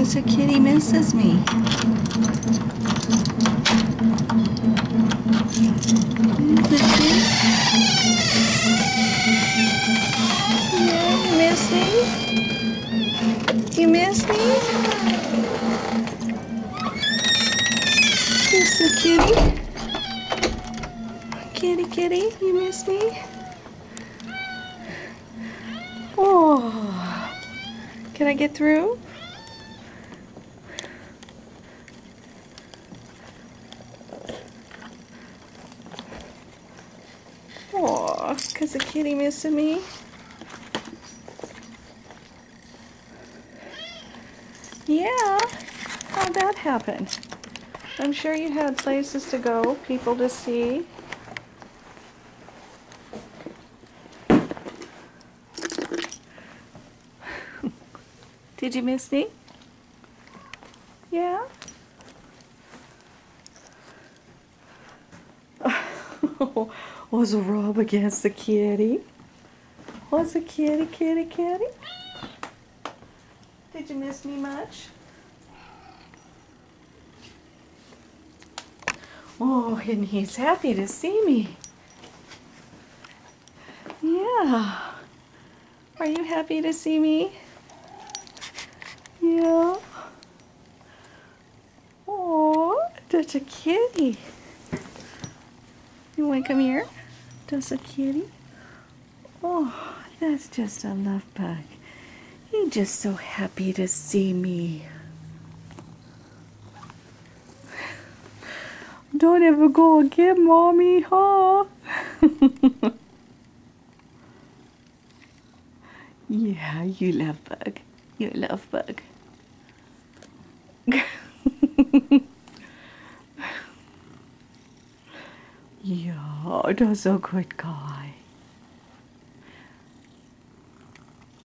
because the kitty misses me. The kitty? Yeah, you miss me? You miss me? Here's the kitty. Kitty, kitty, you miss me? Oh, can I get through? Oh, because the kitty missing me? Yeah, how'd that happen? I'm sure you had places to go, people to see. Did you miss me? Yeah? Was a rub against the kitty? Was a kitty, kitty, kitty? Did you miss me much? Oh, and he's happy to see me. Yeah. Are you happy to see me? Yeah. Oh, that's a kitty. You want to come here? That's a kitty. Oh, that's just a love bug. He's just so happy to see me. Don't ever go and get mommy, huh? Yeah, you love bug. You love bug. Yeah, that's a good guy.